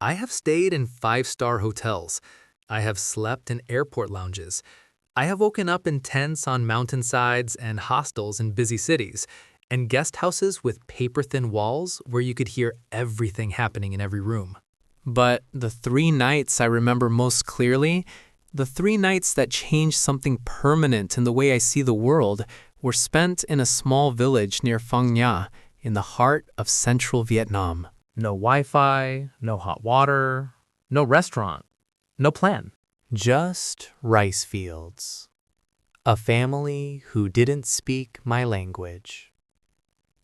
I have stayed in five-star hotels. I have slept in airport lounges. I have woken up in tents on mountainsides and hostels in busy cities, and guest houses with paper-thin walls where you could hear everything happening in every room. But the 3 nights I remember most clearly, the 3 nights that changed something permanent in the way I see the world, were spent in a small village near Phong Nha, in the heart of central Vietnam. No Wi-Fi, no hot water, no restaurant, no plan. Just rice fields. A family who didn't speak my language.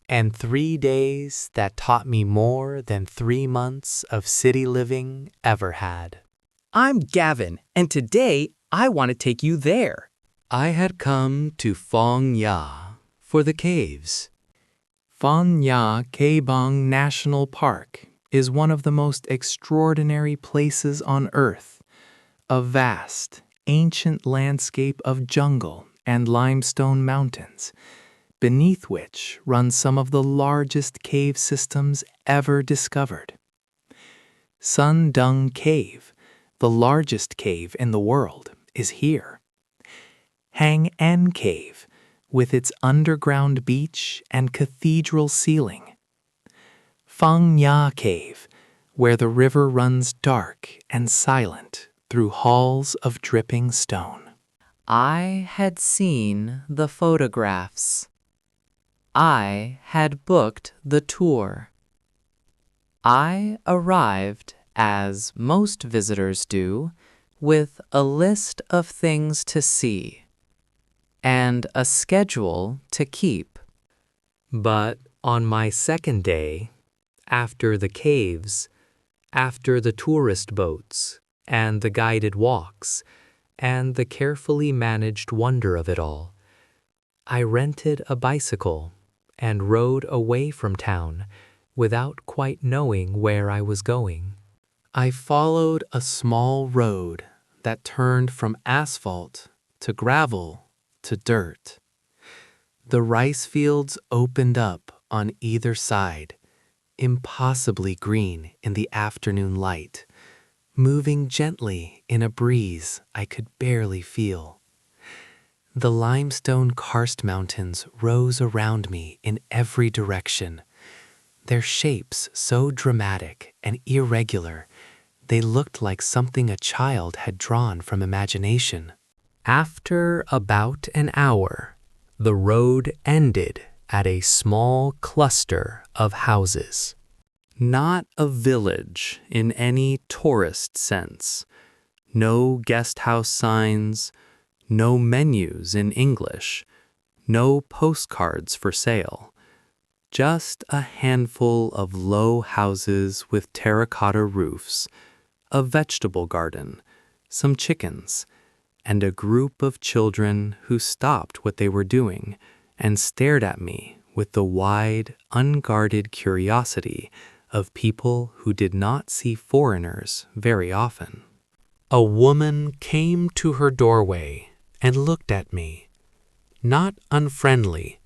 And 3 days that taught me more than 3 months of city living ever had. I'm Gavin, and today I want to take you there. I had come to Phong Nha for the caves. Phong Nha Ke Bang National Park is one of the most extraordinary places on Earth. A vast, ancient landscape of jungle and limestone mountains, beneath which run some of the largest cave systems ever discovered. Sun Dung Cave, the largest cave in the world, is here. Hang En Cave, with its underground beach and cathedral ceiling. Phong Nha Cave, where the river runs dark and silent through halls of dripping stone. I had seen the photographs. I had booked the tour. I arrived, as most visitors do, with a list of things to see and a schedule to keep. But on my second day, after the caves, after the tourist boats, and the guided walks, and the carefully managed wonder of it all, I rented a bicycle and rode away from town without quite knowing where I was going. I followed a small road that turned from asphalt to gravel to dirt. The rice fields opened up on either side, impossibly green in the afternoon light, moving gently in a breeze I could barely feel. The limestone karst mountains rose around me in every direction, their shapes so dramatic and irregular they looked like something a child had drawn from imagination. After about an hour, the road ended at a small cluster of houses. Not a village in any tourist sense. No guest house signs, no menus in English, no postcards for sale. Just a handful of low houses with terracotta roofs, a vegetable garden, some chickens, and a group of children who stopped what they were doing and stared at me with the wide, unguarded curiosity of people who did not see foreigners very often. A woman came to her doorway and looked at me, not unfriendly,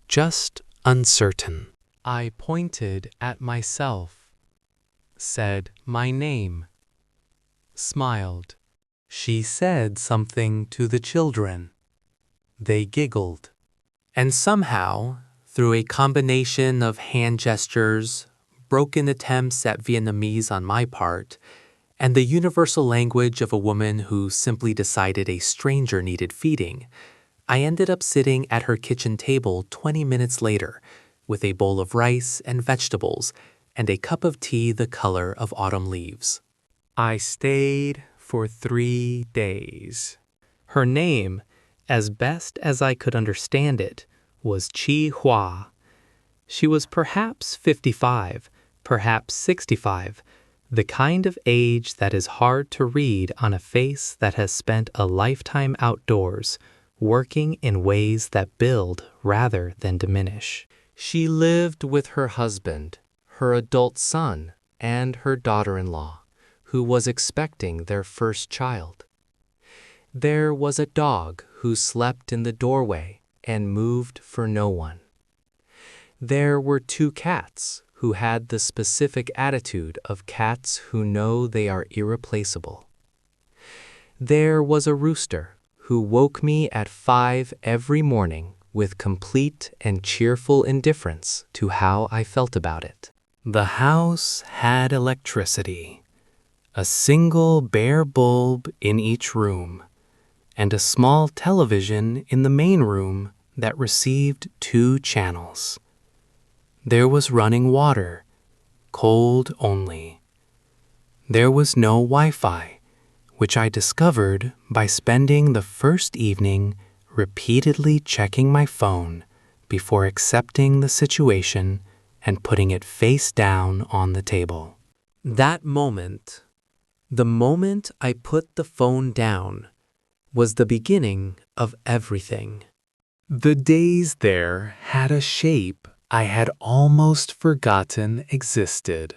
just uncertain. I pointed at myself, said my name, smiled. She said something to the children. They giggled. And somehow, through a combination of hand gestures, broken attempts at Vietnamese on my part, and the universal language of a woman who simply decided a stranger needed feeding, I ended up sitting at her kitchen table 20 minutes later with a bowl of rice and vegetables and a cup of tea the color of autumn leaves. I stayed for 3 days. Her name, as best as I could understand it, was Chi Hoa. She was perhaps 55, perhaps 65, the kind of age that is hard to read on a face that has spent a lifetime outdoors, working in ways that build rather than diminish. She lived with her husband, her adult son, and her daughter-in-law, who was expecting their first child. There was a dog who slept in the doorway and moved for no one. There were 2 cats who had the specific attitude of cats who know they are irreplaceable. There was a rooster who woke me at 5 every morning with complete and cheerful indifference to how I felt about it. The house had electricity, a single bare bulb in each room, and a small television in the main room that received 2 channels. There was running water, cold only. There was no Wi-Fi, which I discovered by spending the first evening repeatedly checking my phone before accepting the situation and putting it face down on the table. That moment, the moment I put the phone down, was the beginning of everything. The days there had a shape I had almost forgotten existed.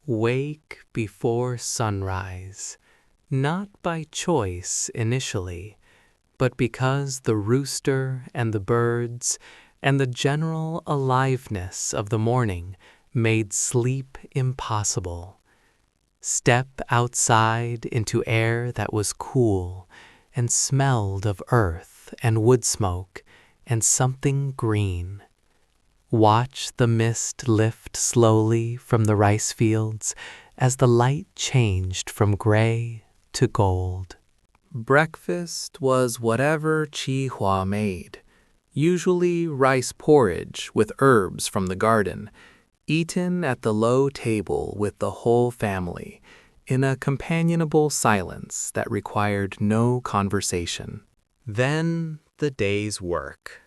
Wake before sunrise, not by choice initially, but because the rooster and the birds and the general aliveness of the morning made sleep impossible. Step outside into air that was cool and smelled of earth and wood smoke and something green. Watch the mist lift slowly from the rice fields as the light changed from gray to gold. Breakfast was whatever Chi Hoa made, usually rice porridge with herbs from the garden, eaten at the low table with the whole family, in a companionable silence that required no conversation. Then the day's work.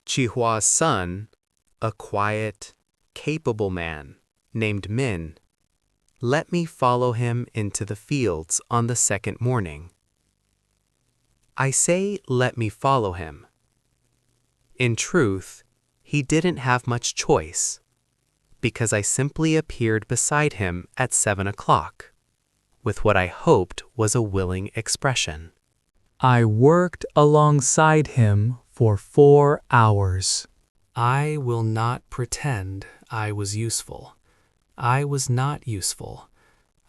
Chi Hua's son, a quiet, capable man named Min, let me follow him into the fields on the second morning. I say let me follow him. In truth, he didn't have much choice, because I simply appeared beside him at 7 o'clock, with what I hoped was a willing expression. I worked alongside him for 4 hours. I will not pretend I was useful. I was not useful.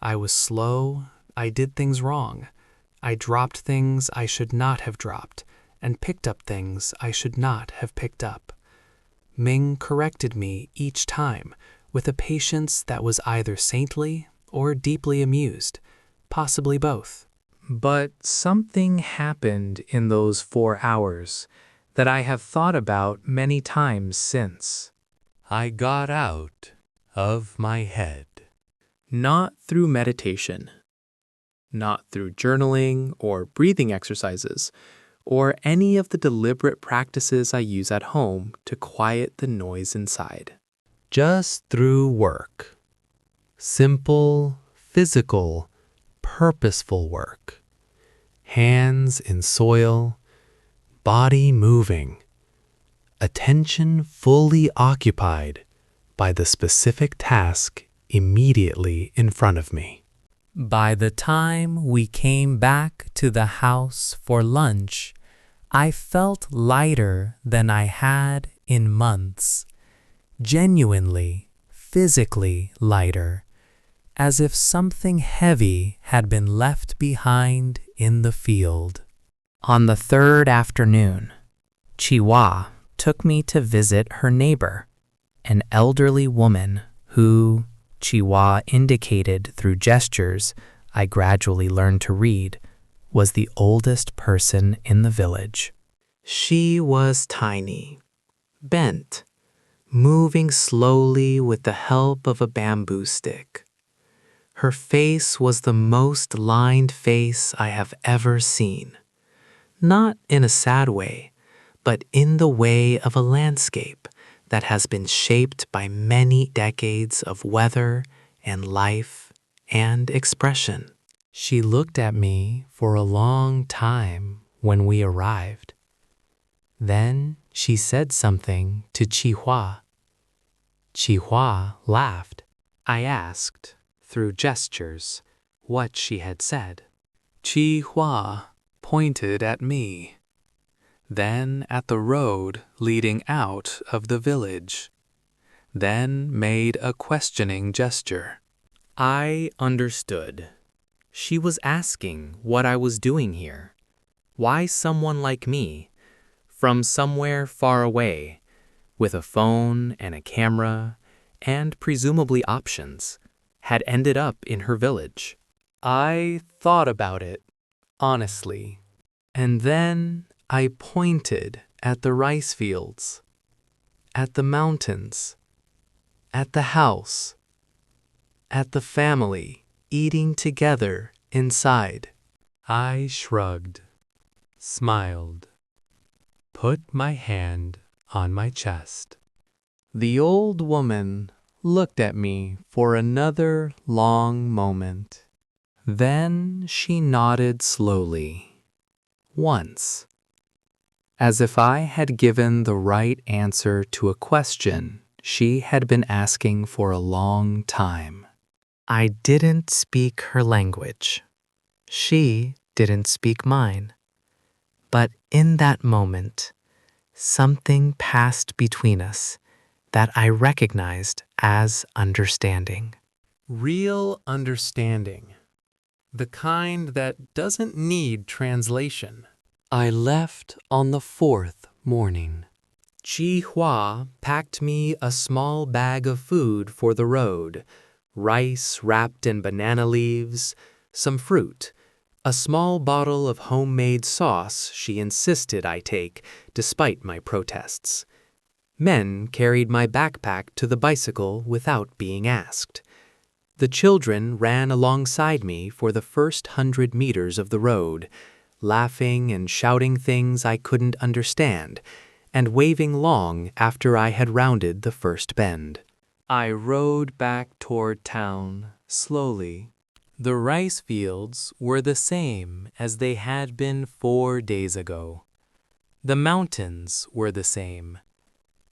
I was slow. I did things wrong. I dropped things I should not have dropped, and picked up things I should not have picked up. Ming corrected me each time with a patience that was either saintly or deeply amused, possibly both. But something happened in those 4 hours that I have thought about many times since. I got out of my head. Not through meditation, not through journaling or breathing exercises, or any of the deliberate practices I use at home to quiet the noise inside. Just through work. Simple, physical, purposeful work. Hands in soil, body moving, attention fully occupied by the specific task immediately in front of me. By the time we came back to the house for lunch, I felt lighter than I had in months. Genuinely, physically lighter, as if something heavy had been left behind in the field. On the third afternoon, Chi Hoa took me to visit her neighbor, an elderly woman who, Chi Hoa indicated through gestures I gradually learned to read, was the oldest person in the village. She was tiny, bent, moving slowly with the help of a bamboo stick. Her face was the most lined face I have ever seen. Not in a sad way, but in the way of a landscape that has been shaped by many decades of weather and life and expression. She looked at me for a long time when we arrived. Then she said something to Chi Hoa. Chi Hoa laughed. I asked, through gestures, what she had said. Chi Hoa pointed at me, then at the road leading out of the village, then made a questioning gesture. I understood. She was asking what I was doing here. Why someone like me, from somewhere far away, with a phone and a camera, and presumably options, had ended up in her village. I thought about it, honestly, and then I pointed at the rice fields, at the mountains, at the house, at the family eating together inside. I shrugged, smiled, put my hand on my chest. The old woman looked at me for another long moment. Then she nodded slowly, once, as if I had given the right answer to a question she had been asking for a long time. I didn't speak her language. She didn't speak mine. But in that moment, something passed between us that I recognized as understanding. Real understanding. The kind that doesn't need translation. I left on the 4th morning. Chi Hoa packed me a small bag of food for the road, rice wrapped in banana leaves, some fruit, a small bottle of homemade sauce she insisted I take despite my protests. Men carried my backpack to the bicycle without being asked. The children ran alongside me for the first 100 meters of the road, laughing and shouting things I couldn't understand, and waving long after I had rounded the first bend. I rode back toward town, slowly. The rice fields were the same as they had been 4 days ago. The mountains were the same.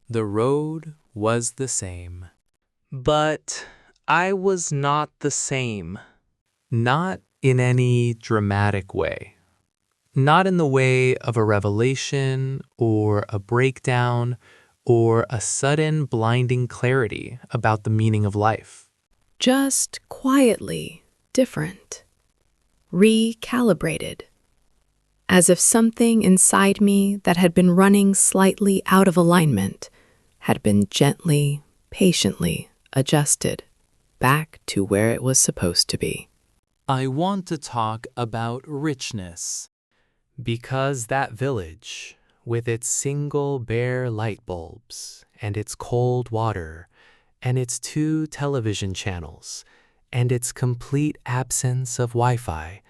The road was the same. But I was not the same. Not in any dramatic way. Not in the way of a revelation or a breakdown or a sudden blinding clarity about the meaning of life. Just quietly different. Recalibrated. As if something inside me that had been running slightly out of alignment had been gently, patiently adjusted back to where it was supposed to be. I want to talk about richness, because that village, with its single bare light bulbs, and its cold water, and its 2 television channels, and its complete absence of Wi-Fi,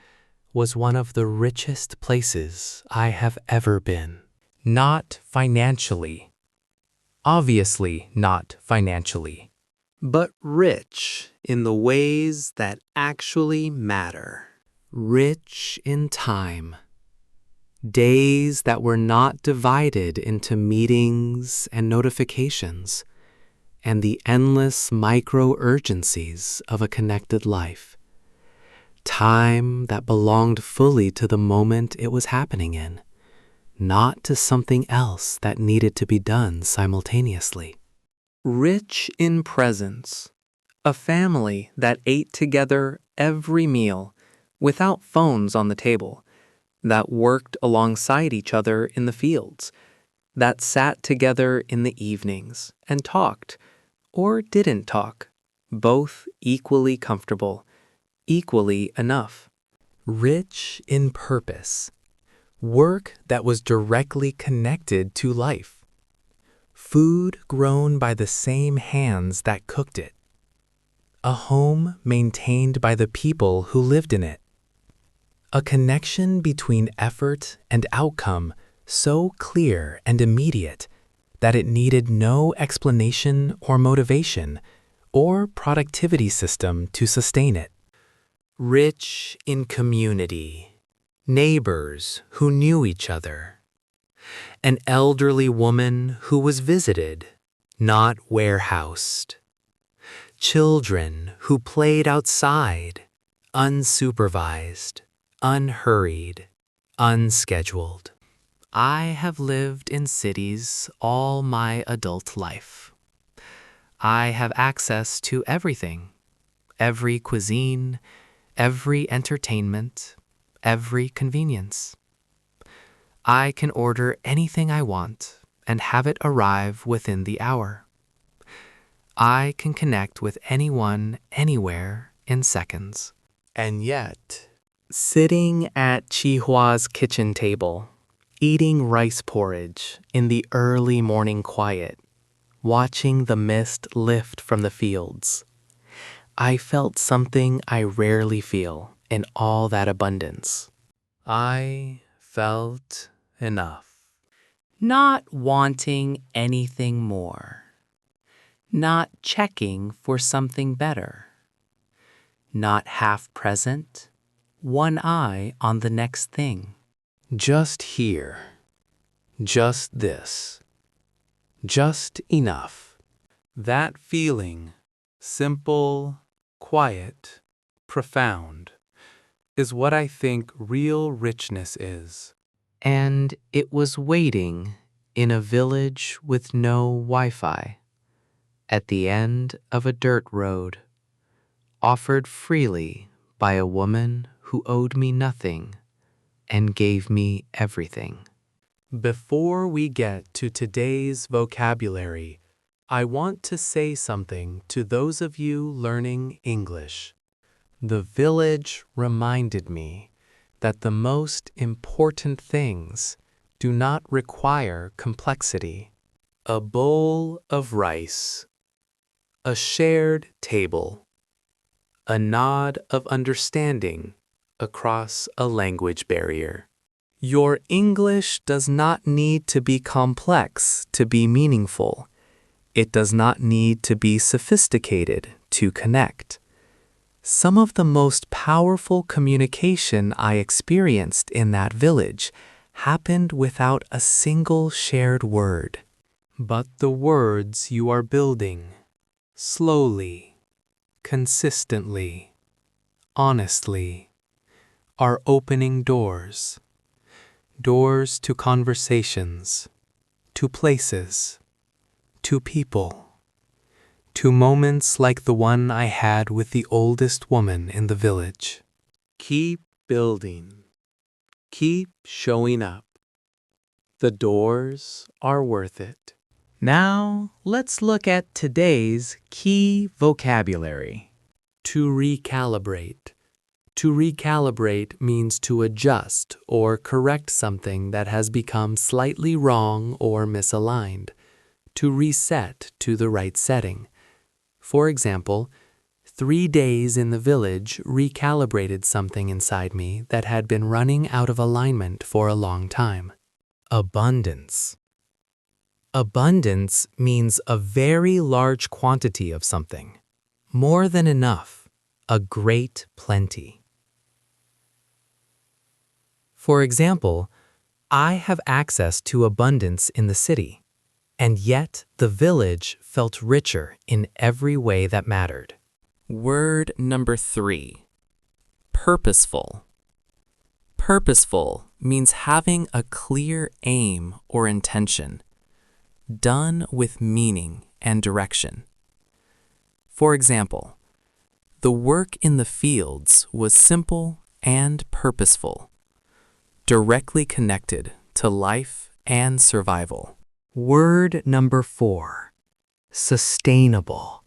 was one of the richest places I have ever been. Not financially. Obviously not financially. But rich in the ways that actually matter. Rich in time. Days that were not divided into meetings and notifications, and the endless micro-urgencies of a connected life. Time that belonged fully to the moment it was happening in, not to something else that needed to be done simultaneously. Rich in presence, a family that ate together every meal without phones on the table, that worked alongside each other in the fields, that sat together in the evenings and talked, or didn't talk, both equally comfortable, equally enough. Rich in purpose, work that was directly connected to life. Food grown by the same hands that cooked it. A home maintained by the people who lived in it. A connection between effort and outcome so clear and immediate that it needed no explanation or motivation or productivity system to sustain it. Rich in community, neighbors who knew each other. An elderly woman who was visited, not warehoused. Children who played outside, unsupervised, unhurried, unscheduled. I have lived in cities all my adult life. I have access to everything. Every cuisine, every entertainment, every convenience. I can order anything I want and have it arrive within the hour. I can connect with anyone, anywhere, in seconds. And yet, Sitting at Chi Hua's kitchen table, eating rice porridge in the early morning quiet, watching the mist lift from the fields, I felt something I rarely feel in all that abundance. I felt enough. Not wanting anything more. Not checking for something better. Not half present, one eye on the next thing. Just here. Just this. Just enough. That feeling, simple, quiet, profound, is what I think real richness is. And it was waiting in a village with no Wi-Fi, at the end of a dirt road, offered freely by a woman who owed me nothing and gave me everything. Before we get to today's vocabulary, I want to say something to those of you learning English. The village reminded me that the most important things do not require complexity. A bowl of rice, a shared table, a nod of understanding across a language barrier. Your English does not need to be complex to be meaningful. It does not need to be sophisticated to connect. Some of the most powerful communication I experienced in that village happened without a single shared word. But the words you are building, slowly, consistently, honestly, are opening doors. Doors to conversations, to places, to people, to moments like the one I had with the oldest woman in the village. Keep building. Keep showing up. The doors are worth it. Now, let's look at today's key vocabulary. To recalibrate. To recalibrate means to adjust or correct something that has become slightly wrong or misaligned. To reset to the right setting. For example, 3 days in the village recalibrated something inside me that had been running out of alignment for a long time. Abundance. Abundance means a very large quantity of something. More than enough. A great plenty. For example, I have access to abundance in the city, and yet the village felt richer in every way that mattered. Word number 3. Purposeful. Purposeful means having a clear aim or intention, done with meaning and direction. For example, the work in the fields was simple and purposeful, directly connected to life and survival. Word number 4. Sustainable.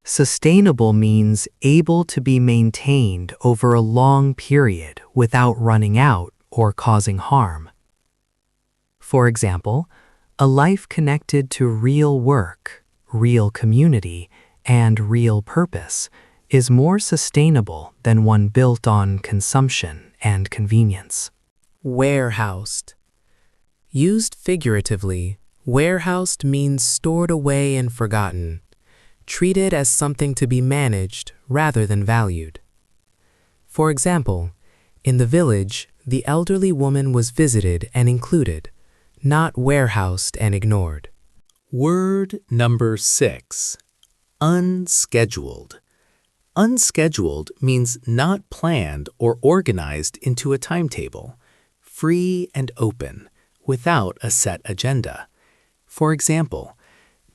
Sustainable means able to be maintained over a long period without running out or causing harm. For example, a life connected to real work, real community, and real purpose is more sustainable than one built on consumption and convenience. Warehoused. Used figuratively, warehoused means stored away and forgotten, treated as something to be managed rather than valued. For example, in the village, the elderly woman was visited and included, not warehoused and ignored. Word number 6. Unscheduled. Unscheduled means not planned or organized into a timetable, free and open, without a set agenda. For example,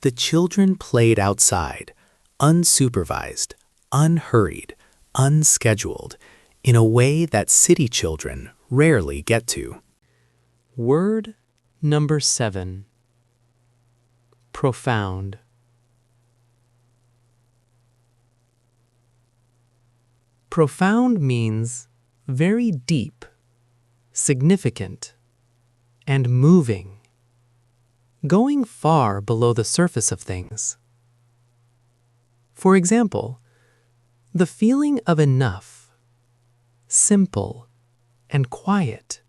The children played outside, unsupervised, unhurried, unscheduled, in a way that city children rarely get to. Word number 7. Profound. Profound means very deep, significant, and moving, going far below the surface of things. For example, the feeling of enough, simple, and quiet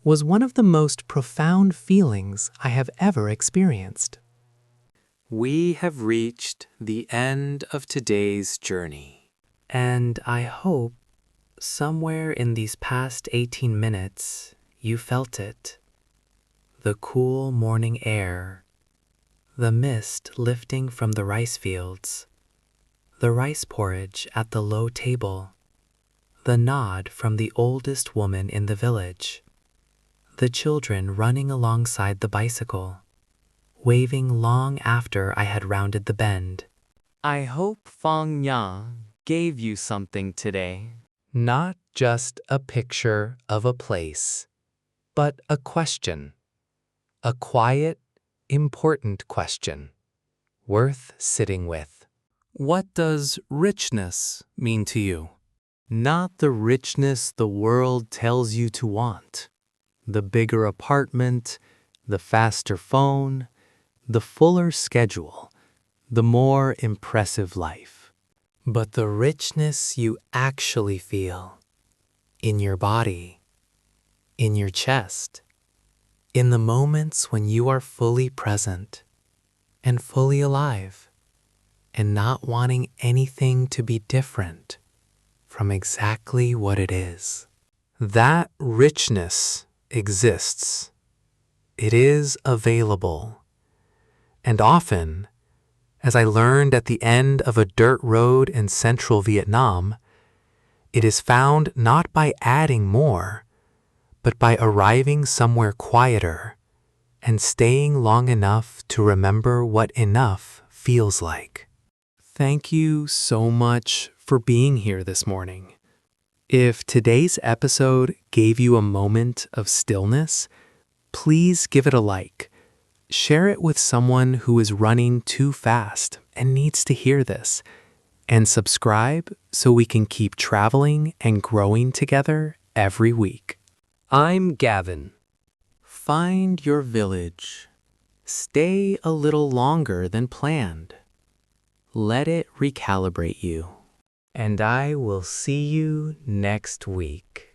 was one of the most profound feelings I have ever experienced. We have reached the end of today's journey. And I hope somewhere in these past 18 minutes you felt it. The cool morning air, the mist lifting from the rice fields, the rice porridge at the low table, the nod from the oldest woman in the village, the children running alongside the bicycle, waving long after I had rounded the bend. I hope Phong Nha gave you something today. Not just a picture of a place, but a question. A quiet, important question, worth sitting with. What does richness mean to you? Not the richness the world tells you to want. The bigger apartment, the faster phone, the fuller schedule, the more impressive life. But the richness you actually feel in your body, in your chest, in the moments when you are fully present and fully alive and not wanting anything to be different from exactly what it is. That richness exists. It is available. And often, as I learned at the end of a dirt road in central Vietnam, it is found not by adding more, but by arriving somewhere quieter and staying long enough to remember what enough feels like. Thank you so much for being here this morning. If today's episode gave you a moment of stillness, please give it a like. Share it with someone who is running too fast and needs to hear this. And subscribe so we can keep traveling and growing together every week. I'm Gavin. Find your village. Stay a little longer than planned. Let it recalibrate you. And I will see you next week.